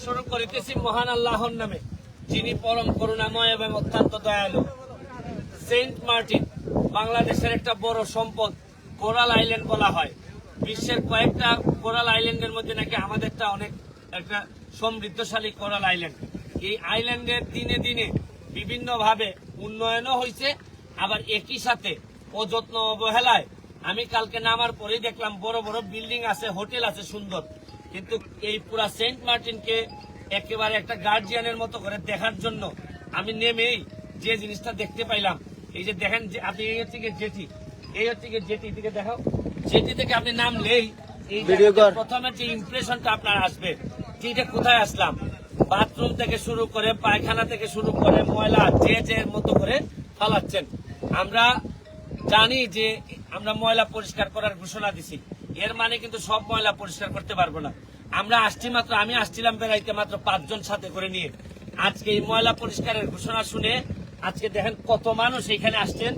শুরু করিতেছি মহান আল্লাহর নামে, যিনি পরম করুণাময় এবং অত্যন্ত দয়ালু। সেন্ট মার্টিন বাংলাদেশের একটা বড় সম্পদ। কোরাল আইল্যান্ড বলা হয়। বিশ্বের কয়েকটা কোরাল আইল্যান্ডের মধ্যে নাকি আমাদেরটা অনেক একটা সমৃদ্ধশালী কোরাল আইল্যান্ড। এই আইল্যান্ডের দিনে দিনে বিভিন্নভাবে উন্নয়নও হয়েছে, আবার একই সাথে অযত্ন অবহেলায় আমি কালকে নামার পরেই দেখলাম বড় বড় বিল্ডিং আছে, হোটেল আছে সুন্দর, কিন্তু এই পুরা সেন্ট মার্টিনকে একেবারে একটা গার্জিয়ানের মতো করে দেখার জন্য আমি নেমেই যে জিনিসটা দেখতে পাইলাম, এই যে দেখেন যে আপনি এই হচ্ছে গিয়ে জেটি, এই হচ্ছে গিয়ে জেটি থেকে দেখাও, জেটি থেকে আপনি নামলেই এই প্রথমে যে ইমপ্রেশনটা আপনার আসবে যে এটা কোথায় আসলাম। বাথরুম থেকে শুরু করে পায়খানা থেকে শুরু করে ময়লা যে মতো করে ফালাচ্ছেন। আমরা জানি যে আমরা ময়লা পরিষ্কার করার ঘোষণা দিছি, এর মানে কিন্তু সব ময়লা পরিষ্কার করতে পারবো না। আমরা আসছি মাত্র, আমি আসছিলাম বেড়াইতে মাত্র 5 জন সাথে করে নিয়ে। আজকে এই ময়লা পরিষ্কারের ঘোষণা শুনে আজকে দেখেন কত মানুষ এখানে আসছেন,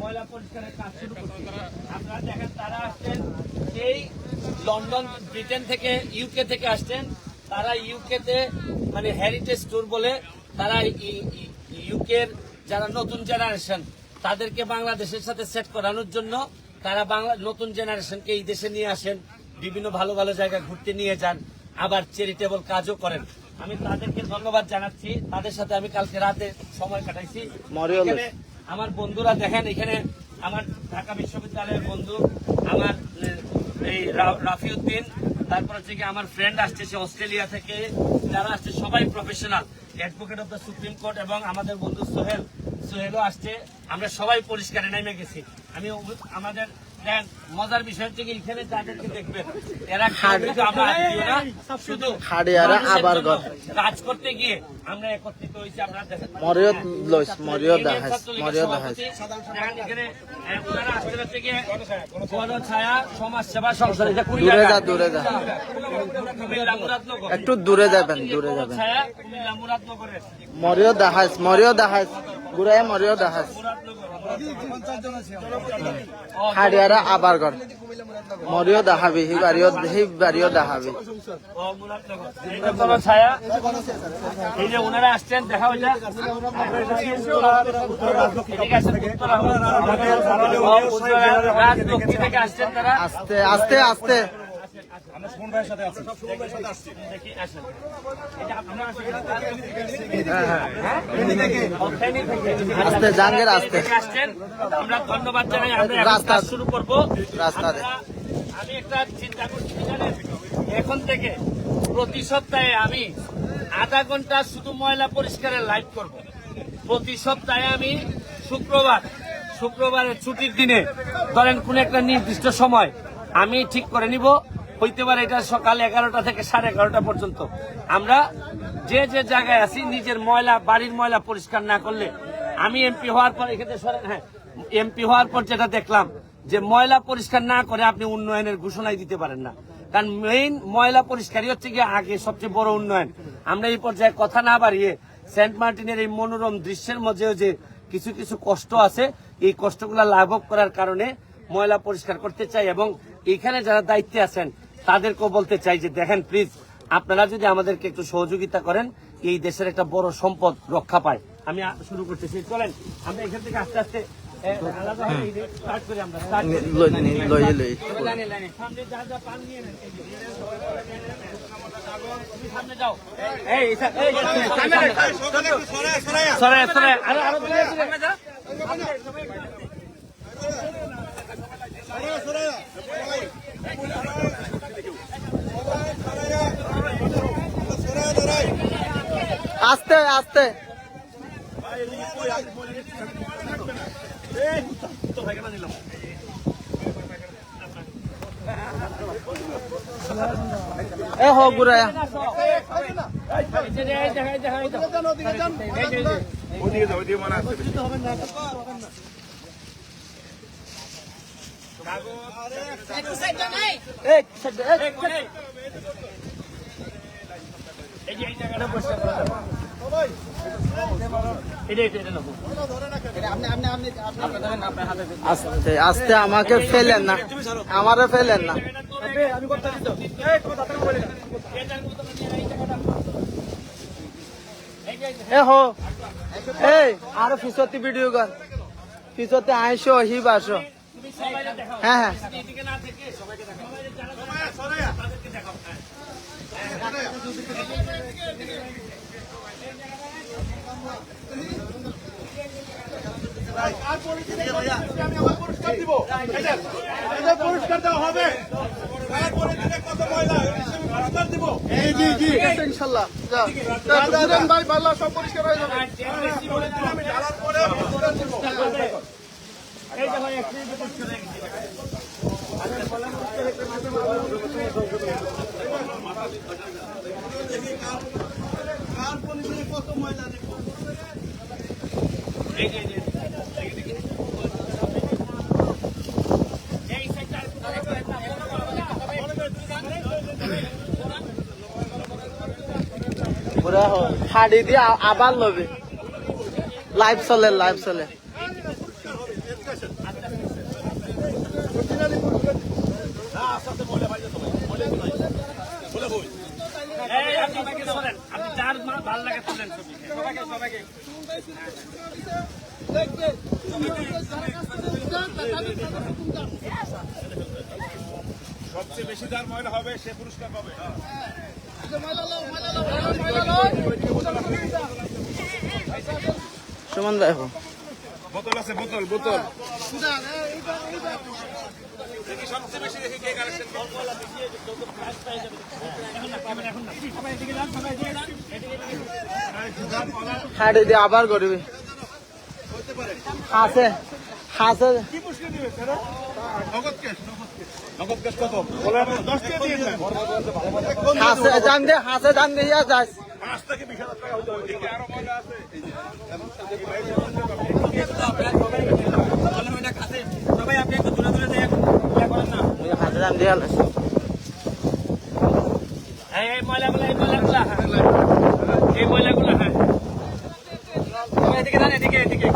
ময়লা পরিষ্কারের কাজ শুরু করছি। আপনারা দেখেন তারা আসছেন সেই লন্ডন, ব্রিটেন থেকে, ইউকে থেকে আসছেন। তারা ইউকেতে মানে হেরিটেজ ট্যুর বলে তারা ইউকের যারা নতুন জেনারেশন তাদেরকে বাংলাদেশের সাথে সেট করানোর জন্য তারা নতুন জেনারেশনকে এই দেশে নিয়ে আসেন, বিভিন্ন ভালো ভালো জায়গায় ঘুরতে নিয়ে যান, আবার চ্যারিটেবল কাজও করেন। আমি তাদেরকে ধন্যবাদ জানাচ্ছি। তাদের সাথে আমি কালকে রাতে সময় কাটাইছি। আমার বন্ধুরা দেখেন, এখানে আমার ঢাকা বিশ্ববিদ্যালয়ের বন্ধু, আমার এই রাফিউদ্দিন, তারপর হচ্ছে কি আমার ফ্রেন্ড আসছে সে অস্ট্রেলিয়া থেকে, যারা আসছে সবাই professional, advocate of the supreme court, এবং আমাদের বন্ধু সোহেলও আসছে। আমরা সবাই পরিষ্কারে নেমে গেছি। আমি আমাদের মজার বিষয় হচ্ছে এখানে যাদেরকে দেখবেন এরা শুধু কাজ করতে গিয়ে আমরা একত্রিত হয়েছি। আপনারা দেখেন ছায়া সমাজ সেবা সংস্থা, একটু দূরে যাবেন, দূরে যাবেন। মরিও দাহাজ ঘুরাই মরিও দাহাজ হাড়িয়ারা আবার ঘর মরিও দেখাবি, সেই বাড়িও দেখাবি। ছায়া এই যে ওনারা আসছেন দেখা হইলে থেকে আসছেন তারা আস্তে আস্তে আস্তে আস্তে জাঙ্গের আস্তে আমরা ধন্যবাদ জানাই। আমরা রাস্তা শুরু করবো। রাস্তাতে আমি একটা চিন্তা করছি, এখন থেকে প্রতি সপ্তাহে আমি আধা ঘন্টা শুধু ময়লা পরিষ্কারের লাইভ করব। প্রতি সপ্তাহে আমি শুক্রবারের ছুটির দিনে ধরেন কোন একটা নির্দিষ্ট সময় আমি ঠিক করে নিব, হইতে পারে এটা সকাল 11টা থেকে 11:30 পর্যন্ত। আমরা যে যে জায়গায় আছি নিজের ময়লা, বাড়ির ময়লা পরিষ্কার না করলে, আমি এমপি হওয়ার পর এখানে এমপি হওয়ার পর যেটা দেখলাম যে ময়লা পরিষ্কার না করে আপনি উন্নয়নের ঘোষণাই দিতে পারেন না। কারণ মেইন ময়লা পরিষ্কারই হচ্ছে গিয়ে আগে সবচেয়ে বড় উন্নয়ন। আমরা এই পর্যায়ে কথা না বাড়িয়ে সেন্ট মার্টিনের এই মনোরম দৃশ্যের মধ্যেও যে কিছু কিছু কষ্ট আছে, এই কষ্টগুলা লাঘব করার কারণে ময়লা পরিষ্কার করতে চাই, এবং এখানে যারা দায়িত্বে আছেন তাদেরকেও বলতে চাই যে দেখেন প্লিজ আপনারা যদি আমাদেরকে একটু সহযোগিতা করেন, এই দেশের একটা বড় সম্পদ রক্ষা পায়। আমি শুরু করতেছি, চলেন আমরা এখান থেকে আস্তে আস্তে আস্তে আস্তে এ হোক ঘুরায়া এই জায়গাটা বসে আস্তে আস্তে আমাকে ফেলেন না, আমারে ফেলেন না। এ হো এই আর পিছতে ভিডিও কর, পিছতে আইসো হিব আসো। হ্যাঁ হ্যাঁ পুরস্কার দেওয়া হবে। ইনশাল্লাহ ভাই ভালো সব পরিষ্কার হয়ে যাবে। কত ময়লা দেখো। হাড়ি দিয়ে আবার লবে, লাইভ চলে, লাইভ চলে। আপনি যার ভালো লাগে তোলেন ছবি। সবচেয়ে বেশি যার ময়লা হবে সে পুরস্কার পাবে। সুমন দেখো বোতল আছে, বোতল বোতল দেখি সবচেয়ে বেশি দেখি কে কালেকশন হাড়ি দিয়ে আবার করবি। হাসে হাসে কি পুরস্কার দিবে স্যার? নগদ ক্যাশ, নগদ ক্যাশ কত বলে 10 টাকা দিয়ে দেন। হাসে জান দে, হাসে জান দে ইয়া যাস। 5 থেকে 20,000 টাকা হইতে হবে। দেখি আরো ময়লা আছে। সবাই আপনি একটু দূরে দূরে দিয়ে করেন না। হাসে জান দিয়ে এই ময়লাগুলো, এই ময়লাগুলো, এই ময়লাগুলো, হ্যাঁ সবাই এদিকে যান, এদিকে এদিকে।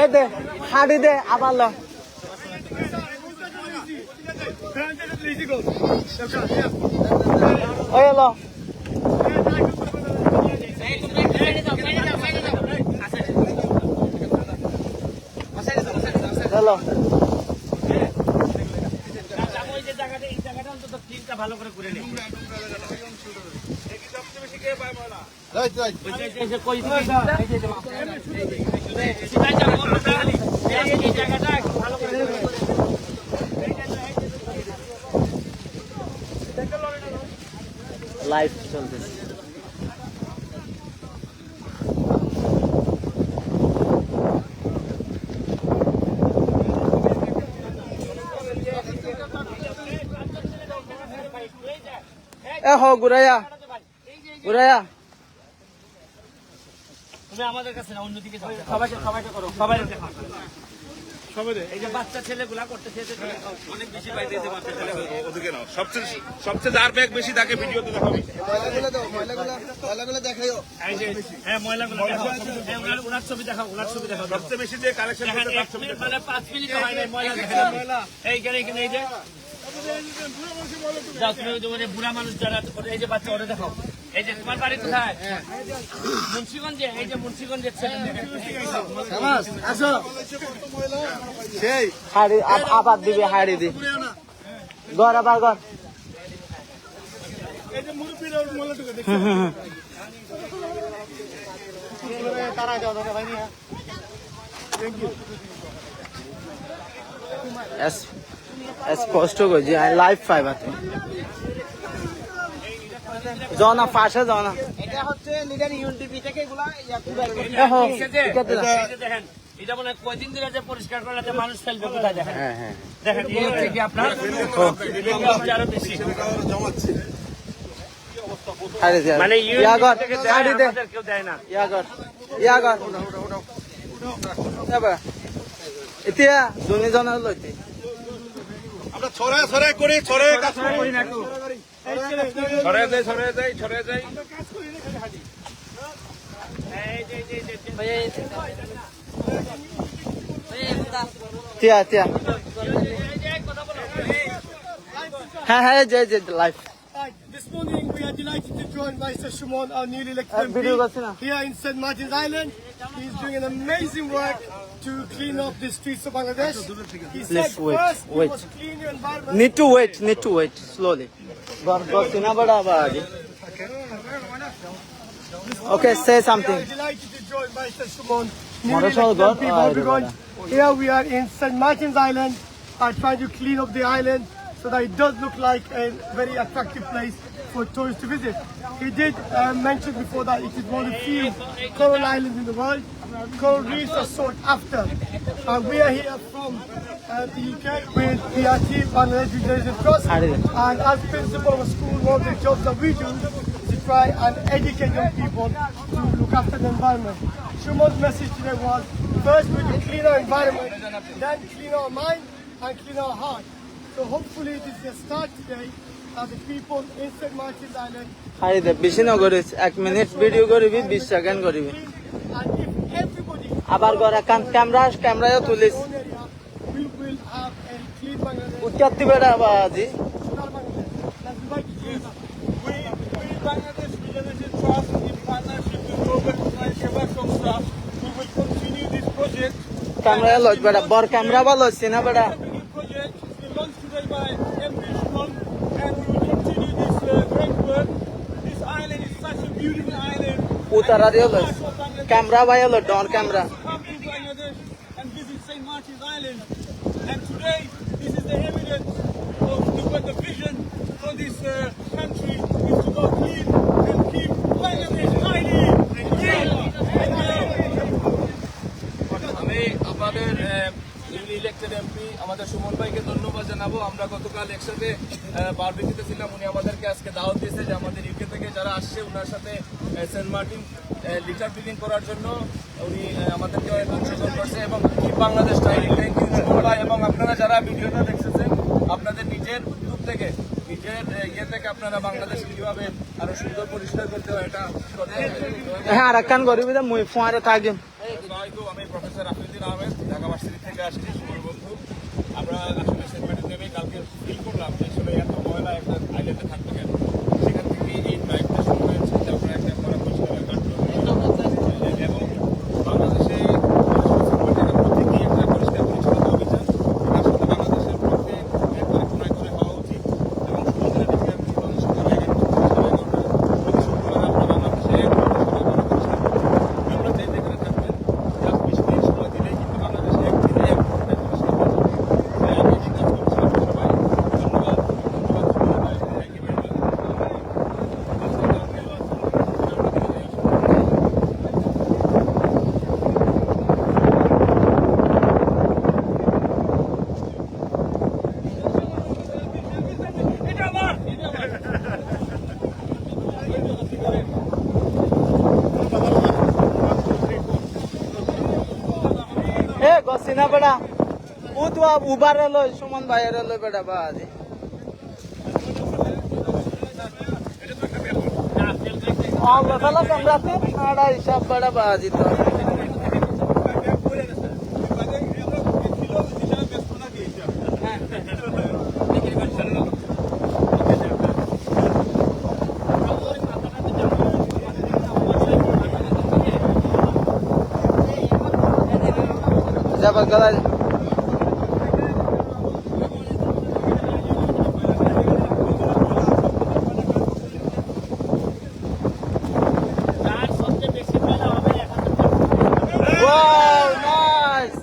এ দে হাড়ি দে আবার ল। ওই ল হ্যালো ওই যে জায়গাটা, এই জায়গাটা অন্তত ক্লিনটা ভালো করে করে নিন। দেখি সবচেয়ে বেশি কে পায় ময়লা। এই যে কই দিকে এই জায়গাটা ভালো করে লাইভ চলতেছে। এ হো গুরাইয়া গুরাইয়া তুমি আমাদের কাছে না, অন্যদিকে যাও। সবাইকে সবাইকে করো, সবাইকে দেখাও। এই যে বাচ্চা ছেলেগুলা করতেছে, অনেক বেশি পাইতেছে বাচ্চা ছেলেগুলো। ওদিকে নাও। সবচেয়ে যার ব্যাগ বেশি তাকে ভিডিওতে দেখাবে। এই যে হ্যাঁ ময়লাগুলো দেখাও। হ্যাঁ, ওনার ছবি দেখাও, ওনার ছবি দেখাও। সবচেয়ে বেশি যে কালেকশন দেখেন, করতে এক মিনিট মানে 5 মিনিট হয় নাই ময়লা দেখেন। এইখানে এইখানে এই যে যাও, তুমি ওই যে মানে বুড়া মানুষ যারা, এই যে বাচ্চা, ওরা দেখাও। এই যে তোমার বাড়ি কোথায়? মুন্সিগঞ্জে। এই যে মুন্সিগঞ্জের ছেলে সেই হাড়ি আবার দিবে, হাড়ি দি ঘর আবার ঘর। এই যে মুরব্বির ময়লাটুকু দেখি। স্পষ্ট করছি লাইভ পাইবা তুমি। যাও না পাশে যাও না। এটা হচ্ছে লিডার ইউএনডিপি থেকে এগুলা এ হো, এই যে এটাতে না। দেখেন, এটা মনে হয় কয়দিন ধরে যে পরিষ্কার করলে যে মানুষ ফেলবে কোথায়, দেখেন হ্যাঁ হ্যাঁ দেখেন, এই হচ্ছে কি আপনার আরো বেশি। হাড়ি দে মানে ইয়া ঘর থেকে দেয়, হাড়ি দে আমাদের কেউ দেয় না। ইয়া ঘর ইয়া ঘর এবার এতিয়া দুজনের লইতে আমরা ছড়ায় ছড়ায় করি, ছড়ায় কাজ করি না একটু। ছড়ে যায় ছড়ে যায় ছড়ে যায় তিয়া তিয়া হ্যাঁ হ্যাঁ জয় জয় life Right, this morning we are delighted to join Mr. Shimon, our newly elected video MP, করছি না। here in St. Martin's Island. He's doing an amazing work to clean up the streets of Bangladesh. He said Let's wait, first wait. you must clean your environment. need to wait slowly Gosina bada baji okay say We something are delighted to join Mr. Shimon, Marshal newly God, elected MP, I because here we are in St. Martin's Island, trying to clean up the island so that it does look like a very attractive place for tourists to visit. He did mention before that it is one of the few coral islands in the world. Coral reefs are sought after. We are here from the UK with PRT, Bangladesh Regeneration Trust, and as principal of a school, one of the jobs that we do is to try and educate young people to look after the environment. Shuman's message today was, first we need to clean our environment, then clean our mind and clean our heart. So hopefully this is a start today that the people in St. Martin's Island, হাই দে বেশি না করিস 1 minute video করবি 20 second করবি and if everybody আবার গরা ক্যামেরায় তুলিস own area, we will have a clean Bangladesh. উচ্চাতি বেড়া বাজি Not Bangladesh. Let's invite you to that. We Bangladesh Regeneration Trust in partnership with Global Seva Samstha, we will continue this project. ক্যামেরায় lodge বেড়া বর camera ভালো হচ্ছে না বেড়া This project is launched today by MP Shimon, and we will continue this great work. This island is such a beautiful island. উতারা দিয়ে lodge camera ভাই হলো ডন camera Come to Bangladesh and visit St. Martin's Island. And today, this is the evidence of the vision for this country is to go clean and keep Bangladesh tidy. আমি আমাদের newly elected MP আমাদের সুমন ভাইকে ধন্যবাদ জানাবো। আমরা গতকাল একসাথে বারবিকিউতে ছিলাম, উনি আমাদেরকে আজকে দাওয়াত দিয়েছে যে আমাদের ইউকে থেকে যারা আসছে ওনার সাথে সেন্ট মার্টিন লিটার বিলিং করার জন্য উনি আমাদেরকে অংশগ্রহণ করছে এবং কি Bangladesh time thank you Suman ভাই। এবং আপনারা যারা ভিডিওটা দেখতেছেন আপনাদের নিজের উদ্যোগ থেকে নিজের ইয়ে থেকে আপনারা বাংলাদেশ কিভাবে আরো সুন্দর পরিষ্কার করতে হয় এটা করতে হবে। হ্যাঁ আর কান করবি তো মুই ফোয়ারে থাকিম আসসালামাইকুম, আমি প্রফেসর আফরিদিন আহমেদ, ঢাকা ভার্সিটি থেকে আসছি। সুমন বন্ধু, আমরা আসলে সেন্ট মার্টিন নেমে কালকে ফিল করলাম যে আসলে এত ময়লা একটা আইল্যান্ডে থাকবে কেন। সেখান থেকে এই ড্রাইভটা শুরু হয়েছে যে আমরা একটা করা পরিষ্কার কাটবো এবং বাংলাদেশে প্রত্যেকে একটা পরিষ্কার পরিচ্ছন্নতা অভিযান আসলে বাংলাদেশের মধ্যে একবারে কোনায় করে হওয়া উচিত এবং সমুদ্রের দিকে বাংলাদেশে আমরা যে যেখানে থাকবেন জাস্ট 20 মিনিট সময় দিলেই কিন্তু বাংলাদেশে একদিনে এক ঘন্টায় পরিষ্কার হয়ে যাবে। আমি এই কাজ করছিলাম সবাই ধন্যবাদ ধন্যবাদ থ্যাংক ইউ ভেরি মাচ। এ গসিনা বেড়া ও তো উবারে লই সুমন ভাইয়ের লই বেড়া বাজি আল্লাহ তাআলা ক্যামেরাতে আড়া হিসাব বেড়া বাজি তো যাবার গলা যার সবচেয়ে বেশি ময়লা হবে এখন ওয়াও নাইস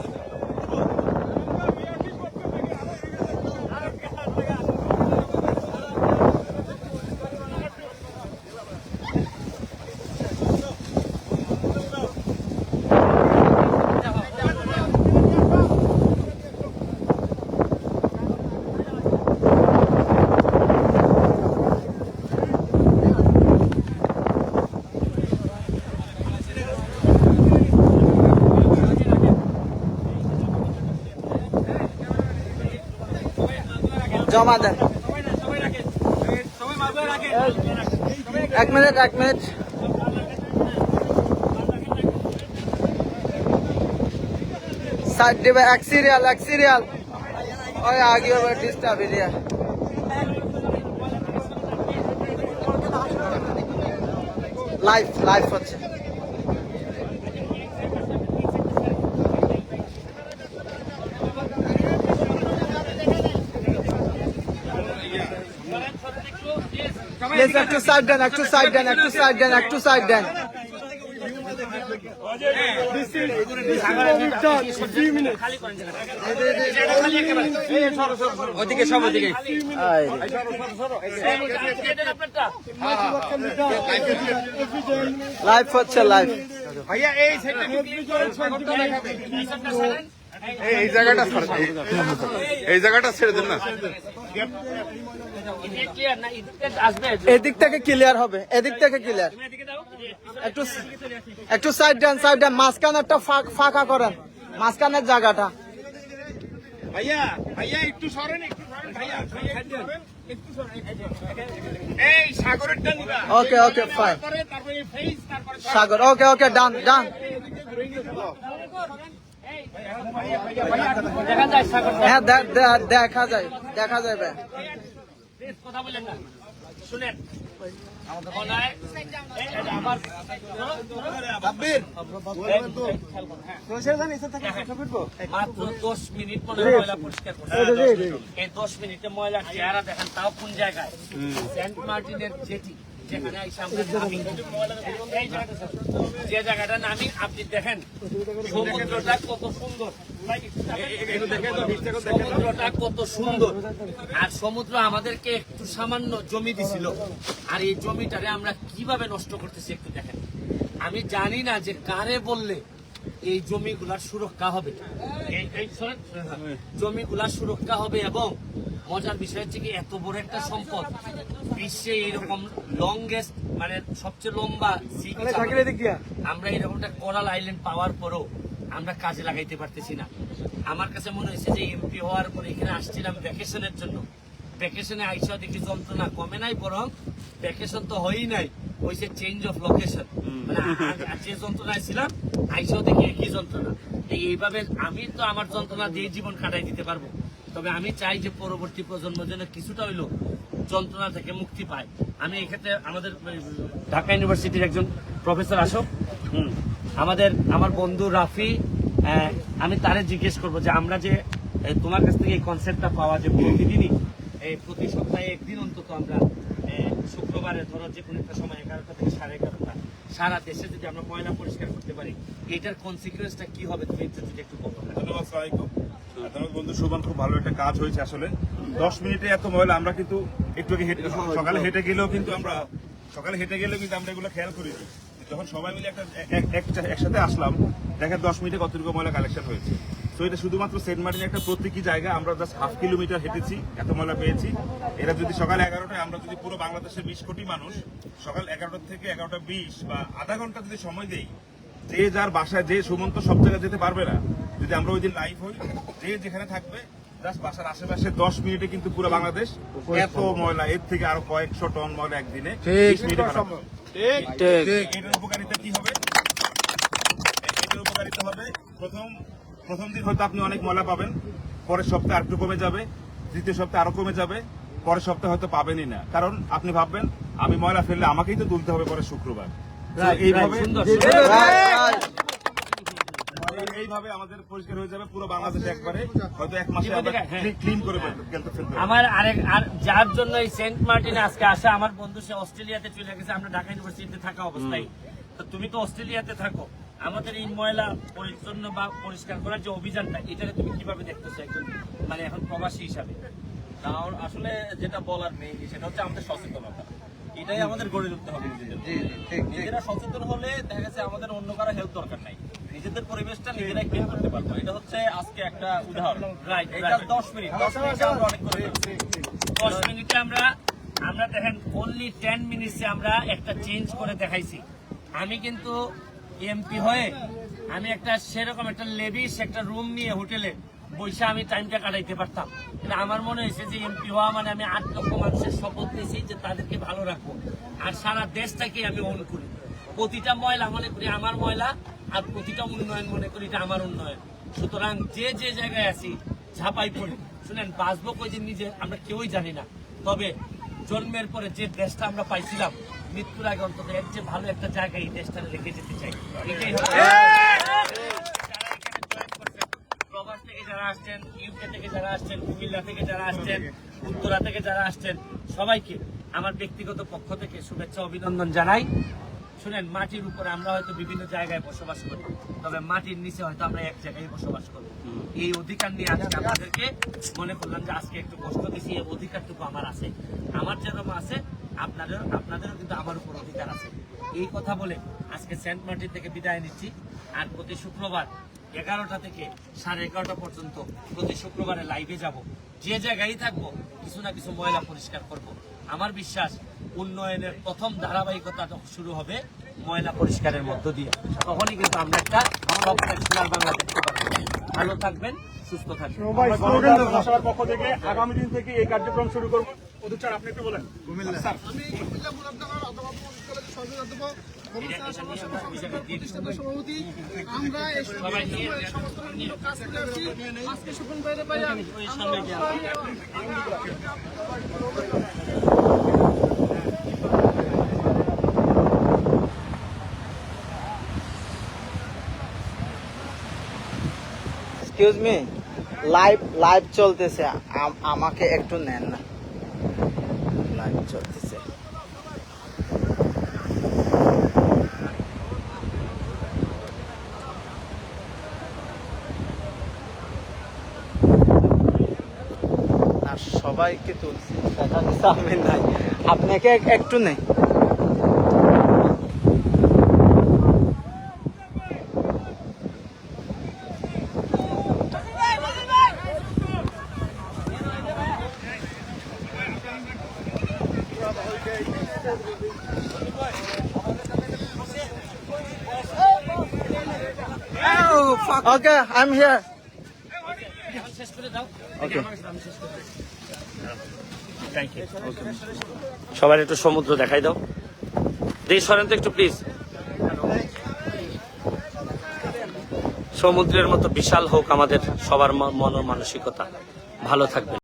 জমা দেন সবাই মারবেন। এক মিনিট साइड दिबे एक सीरियल ओए आगे और डिस्टर्ब एरिया लाइव হচ্ছে Please, একটু সাইড দেন This is what we've done in 3 minutes. ওদিকে সব ওদিকে What can be done? Every day, live হচ্ছে লাইভ ভাইয়া এই সাইডটা every day, trying to make এই জায়গাটা এই জায়গাটা ছেড়ে দেন না ক্লিয়ার না এদিকে আসবে এদিক থেকে ক্লিয়ার হবে এদিকে দাও একটু সাইড দেন মাঝখানেরটা ফাঁকা করেন মাঝখানের জায়গাটা ভাইয়া একটু সরেন ভাইয়া একটু সরেন এই সাগরেরটা নিবা ওকে ফাইন তারপরে ফেস তারপরে সাগর ওকে ডান দেখা যায় সাগর হ্যাঁ দেখা যায় ভাই কথা বলেন না শুনেন বলায় আমার মাত্র 10 মিনিট মনে হয় ময়লা পরিষ্কার করতে এই 10 মিনিটে ময়লা চেহারা দেখেন তাও কোন জায়গায় সেন্ট মার্টিনের জেটি যেখানে যে জায়গাটা নামি আপনি দেখেন সমুদ্রটা কত সুন্দর আর সমুদ্র আমাদেরকে একটু সামান্য জমি দিছিল আর এই জমিটারে আমরা কিভাবে নষ্ট করতেছি একটু দেখেন আমি জানি না যে কারে বললে এই জমিগুলার সুরক্ষা হবে জমিগুলার সুরক্ষা হবে এবং মজার বিষয় হচ্ছে কি এত বড় একটা সম্পদ বিশ্বে এইরকম লংগেস্ট মানে সবচেয়ে লম্বা আমরা এরকমটা কোরাল আইল্যান্ড পাওয়ার পরও আমরা কাজে লাগাইতে পারতেছি না আমার কাছে মনে হয়েছে যে এমপি হওয়ার পরে এখানে আসছিলাম ভ্যাকেশনের জন্য ভ্যাকেশনে আইসা দেখি যন্ত্রণা কমে নাই বরং ভ্যাকেশন তো হয়ই নাই হয়েছে চেঞ্জ অফ লোকেশন মানে যে যন্ত্রণায় ছিলাম আইসাও দেখি একই যন্ত্রণা এইভাবে আমি তো আমার যন্ত্রণা দিয়ে জীবন কাটাই দিতে পারবো তবে আমি চাই যে পরবর্তী প্রজন্ম যেন কিছুটা হইলো যন্ত্রণা থেকে মুক্তি পায় আমি এক্ষেত্রে আমাদের ঢাকা ইউনিভার্সিটির একজন প্রফেসর আসো আমার বন্ধু রাফি আমি তারে জিজ্ঞেস করবো যে আমরা যে তোমার কাছ থেকে এই কনসেপ্টটা পাওয়া যে প্রতিদিনই প্রতি সপ্তাহে একদিন অন্তত আমরা শুক্রবারে ধরো যে কোনো একটা সময় 11টা থেকে 11:30 সারা দেশে যদি আমরা ময়লা পরিষ্কার করতে পারি এটার কনসিকুয়েন্সটা কি হবে তুমি একটু বলো। ধন্যবাদ সালামালাইকুম। তোমার বন্ধু শোভন খুব ভালো একটা কাজ হয়েছে আসলে 10 মিনিটে এত ময়লা আমরা কিন্তু একটু সকালে হেঁটে গেলেও কিন্তু আমরা এগুলো খেয়াল করি যখন সবাই মিলে একসাথে আসলাম দেখেন 10 মিনিটে কতটুকু ময়লা কালেকশন হয়েছে। তো এটা শুধুমাত্র সেন্ট মার্টিন একটা প্রতীকী জায়গা আমরা জাস্ট 1/2 কিলোমিটার হেঁটেছি এত ময়লা পেয়েছি। এরা যদি সকাল 11টায় আমরা যদি পুরো বাংলাদেশের 20 কোটি মানুষ সকাল 11টা থেকে 11:20 বা আধা ঘন্টা যদি সময় দেই যে যার বাসায় যে সুমন্ত সব জায়গায় যেতে পারবে না যদি আমরা ওই দিন লাইভ হই যে যেখানে থাকবে জাস্ট বাসার আশেপাশে 10 মিনিটে কিন্তু পুরো বাংলাদেশ এত ময়লা এর থেকে আরো কয়েকশো টন ময়লা একদিনে 20 মিনিটে সম্ভব। এটার উপকারিতা কি হবে? এটার উপকারিতা হবে প্রথম দিন হয়তো আপনি অনেক ময়লা পাবেন, পরের সপ্তাহে আরেকটু কমে যাবে, দ্বিতীয় সপ্তাহে আরো কমে যাবে, পরের সপ্তাহে হয়তো পাবেনই না। কারণ আপনি ভাববেন আমি ময়লা ফেললে আমাকেই তো তুলতে হবে পরের শুক্রবার। এইভাবে আমাদের পরিষ্কার হয়ে যাবে পুরো বাংলাদেশে একবারে, হয়তো এক মাসে আমরা ক্লিন করে ফেলতে। আমার আর যার জন্য এই সেন্ট মার্টিনে আজকে আসা আমার বন্ধু সে অস্ট্রেলিয়াতে চলে গেছে, আমরা ঢাকা ইউনিভার্সিটিতে থাকা অবস্থায়, তো তুমি তো অস্ট্রেলিয়াতে থাকো, আমাদের এই ময়লা পরিচ্ছন্ন বা পরিষ্কার করার যে অভিযানটা এটাকে তুমি কিভাবে দেখতেছো একজন মানে এখন প্রবাসী হিসাবে? আসলে যেটা বলার নেই সেটা হচ্ছে আমাদের সচেতনতা, এটাই আমাদের গড়ে তুলতে হবে। নিজেরা সচেতন হলে দেখা যাচ্ছে আমাদের অন্য কারো হেল্প দরকার নাই, নিজেদের পরিবেশটা নিজেরাই ক্লিন করতে পারবো। এটা হচ্ছে আজকে একটা উদাহরণ। এটা 10 মিনিট আমরা অনেক করে 10 মিনিটে আমরা দেখেন অনলি 10 মিনিটসে আমরা একটা চেঞ্জ করে দেখাইছি। আমি কিন্তু এমপি হয়ে আমি একটা সেরকম একটা লেভিশ একটা রুম নিয়ে হোটেলে বৈশা আমি টাইমটা কাটাইতে পারতাম, কিন্তু আমার মনে হয়েছে যে এমপি হওয়া মানে আমি 8 লক্ষ মানুষের শপথ নিয়েছি যে তাদেরকে ভালো রাখবো, আর সারা দেশটাকে আমি অন করি। প্রতিটা ময়লা মনে করি আমার ময়লা, আর প্রতিটা উন্নয়ন মনে করি এটা আমার উন্নয়ন। সুতরাং যে যে জায়গায় আছি ঝাঁপাই পড়ি। শুনেন, বাঁচবো কয়দিন নিজে আমরা কেউই জানি না, তবে জন্মের পরে যে দেশটা আমরা পাইছিলাম, মৃত্যুর আগে অন্তত এর যে ভালো একটা জায়গায় এই দেশটা রেখে যেতে চাই। এটাই হবে। প্রবাস থেকে যারা আসছেন, ইউকে থেকে যারা আসছেন, কুমিল্লা থেকে যারা আসছেন, উত্তরা থেকে যারা আসছেন, সবাইকে আমার ব্যক্তিগত পক্ষ থেকে শুভেচ্ছা অভিনন্দন জানাই। শুনেন, মাটির উপরে আমরা হয়তো বিভিন্ন জায়গায় বসবাস করি, তবে মাটির নিচে হয়তো আমরা এক জায়গায় বসবাস করি। এই অধিকার নিয়ে আজকে আমাদেরকে মনে করলাম যে আজকে একটু কষ্ট দিছি, এই অধিকারটুকু আমার আছে। আমার যেরকম আছে আপনাদেরও কিন্তু আমার উপর অধিকার আছে। এই কথা বলে আজকে সেন্ট মার্টিন থেকে বিদায় নিচ্ছি। আর প্রতি শুক্রবার 11টা থেকে 11:30 পর্যন্ত প্রতি শুক্রবারে লাইভে যাব। যে জায়গায় থাকবো কিছু না কিছু ময়লা পরিষ্কার করব। আমার বিশ্বাস উন্নয়নের প্রথম ধারাবাহিকতা শুরু হবে ময়লা পরিষ্কারের মধ্য দিয়ে। তখনই কিন্তু আমরা একটা সোনার বাংলা দেখতে পাবো। ভালো থাকবেন, সুস্থ থাকবেন। সবার পক্ষ থেকে আগামী দিন থেকে এই কার্যক্রম শুরু করবো। অধ্যক্ষ স্যার, আপনি একটু বলেন। স্যার, আমি কুমিল্লা মুরাদনগর অধ্যাপক কলেজের সহযোগী প্রতিষ্ঠাতা সভাপতি। আমরা এই সমস্ত কাজ করে আসছি। আজকে সুপন বাইরে পাই এক্সকিউজ মি, লাইভ চলতেছে, আমাকে একটু নেন না, লাইভ চলতেছে। আর সবাইকে তুলছি, দেখা গেছে আমি নাই, আপনাকে একটু নেই। Okay, I'm here. শেষ করে দাও। Okay. Thank you. সবার একটু সমুদ্র দেখাই দাও। দেখি সরেন তো একটু প্লিজ। সমুদ্রের মতো বিশাল হোক আমাদের সবার মন মানসিকতা। ভালো থাকবেন।